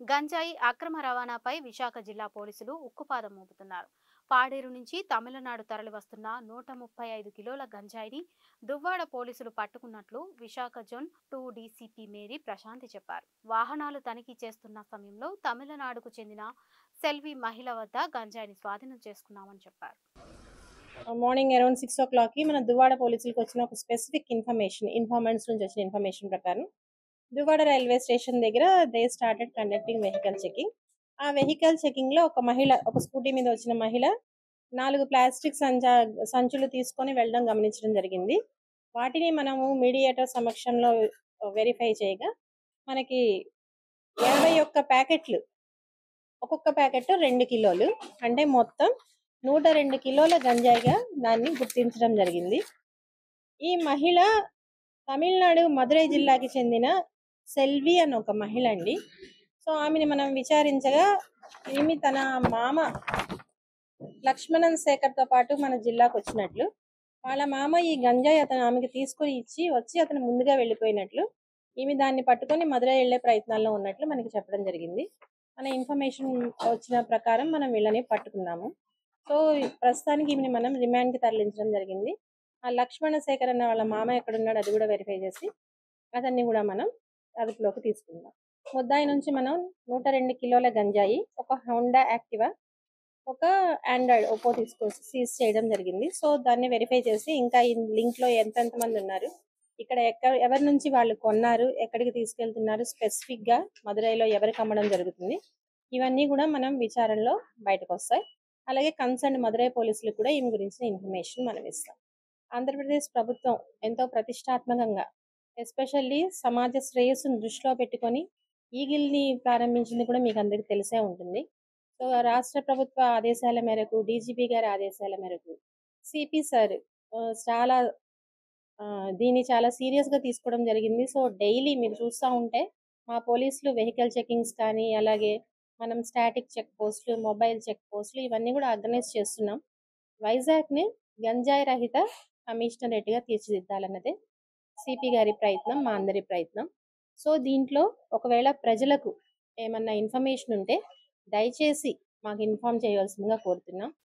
గంజాయి అక్రమ రవాణాపై విశాఖ జిల్లా పోలీసులు ఉక్కుపాదం మోపుతున్నారు. పాడేరు నుంచి తమిళనాడు తరలివస్తున్న 135 కిలోల గంజాయిని దువ్వాడ పోలీసులు పట్టుకున్నట్లు Visakha zone 2 DCP Mary Prashanthi చెప్పారు. వాహనాలు తనిఖీ చేస్తున్న సమయంలో తమిళనాడుకు చెందిన సెల్వి మహిళ వద్ద గంజాయిని స్వాధీనం చేసుకున్నామని చెప్పారు. మార్నింగ్ అరౌండ్ 6 o'clock కి మన దువ్వాడ పోలీసులకు వచ్చిన ఒక స్పెసిఫిక్ ఇన్ఫర్మెంట్స్ నుంచి వచ్చిన ఇన్ఫర్మేషన్ ప్రకారం దువ్వాడ రైల్వే స్టేషన్ దగ్గర they started conducting vehicle checking. ఆ వెహికల్ చెకింగ్ లో ఒక స్కూటీ మీద వచ్చిన మహిళ 4 ప్లాస్టిక్ సంచులు తీసుకొని వెళ్ళడం గమనించడం జరిగింది. వాటిని మనము మీడియేటర్ సమక్షంలో వెరిఫై చేయగా మనకి 21 ప్యాకెట్లు, ఒక్కొక్క ప్యాకెట్ 2 కిలోలు, అంటే మొత్తం 102 కిలోల గంజాయిగా దాన్ని గుర్తించడం జరిగింది. ఈ మహిళ తమిళనాడు మదురై జిల్లాకి చెందిన సెల్వి అని ఒక మహిళ అండి. సో ఆమెని మనం విచారించగా ఈమె తన మామ లక్ష్మణన్ శేఖర్ తో పాటు మన జిల్లాకు వచ్చినట్లు, వాళ్ళ మామ ఈ గంజాయి ఆమెకి తీసుకొని వచ్చి అతను ముందుగా వెళ్ళిపోయినట్లు, ఈమె దాన్ని పట్టుకొని మదురై వెళ్లే ప్రయత్నాల్లో ఉన్నట్లు మనకి చెప్పడం జరిగింది. మన ఇన్ఫర్మేషన్ వచ్చిన ప్రకారం మనం వీళ్ళని పట్టుకున్నాము. సో ప్రస్తుతానికి ఈమెని మనం రిమాండ్ కి తరలించడం జరిగింది. ఆ లక్ష్మణ శేఖర్ అన్న వాళ్ళ మామ ఎక్కడున్నాడు అది కూడా వెరిఫై చేసి అతన్ని కూడా మనం అదుపులోకి తీసుకుందాం. ముద్దాయి నుంచి మనం 102 కిలోల గంజాయి, ఒక హోండా యాక్టివా, ఒక ఆండ్రాయిడ్ ఒప్పో సీజ్ చేయడం జరిగింది. సో దాన్ని వెరిఫై చేసి ఇంకా ఈ లింక్ లో ఎంతెంత మంది ఉన్నారు, ఇక్కడ ఎవరి నుంచి వాళ్ళు కొన్నారు, ఎక్కడికి తీసుకెళ్తున్నారు, స్పెసిఫిక్ గా మదురైలో ఎవరికి అమ్మడం జరుగుతుంది, ఇవన్నీ కూడా మనం విచారణలో బయటకు వస్తాయి. అలాగే కన్సర్న్ మదురై పోలీసులకు కూడా ఈమె గురించిన ఇన్ఫర్మేషన్ మనం ఇస్తాం. ఆంధ్రప్రదేశ్ ప్రభుత్వం ఎంతో ప్రతిష్టాత్మకంగా, ఎస్పెషల్లీ సమాజ శ్రేయస్సును దృష్టిలో పెట్టుకొని ఈగిల్ని ప్రారంభించింది కూడా మీకు అందరికీ తెలిసే ఉంటుంది. సో రాష్ట్ర ప్రభుత్వ ఆదేశాల మేరకు, డీజీపీ గారి ఆదేశాల మేరకు సిపి సార్ దీన్ని చాలా సీరియస్ గా తీసుకోవడం జరిగింది. సో డైలీ మీరు చూస్తూ ఉంటే మా పోలీసులు వెహికల్ చెకింగ్స్ కానీ, అలాగే మనం స్టాటిక్ చెక్ పోస్టులు, మొబైల్ చెక్ పోస్టులు ఇవన్నీ కూడా ఆర్గనైజ్ చేస్తున్నాం. వైజాగ్ ని గంజాయి రహిత కమిషనరేట్ గా తీర్చిదిద్దాలన్నదే సిపి గారి ప్రయత్నం, మా అందరి ప్రయత్నం. సో దీంట్లో ఒకవేళ ప్రజలకు ఏమన్నా ఇన్ఫర్మేషన్ ఉంటే దయచేసి మాకు ఇన్ఫార్మ్ చేయవలసిందిగా కోరుతున్నాం.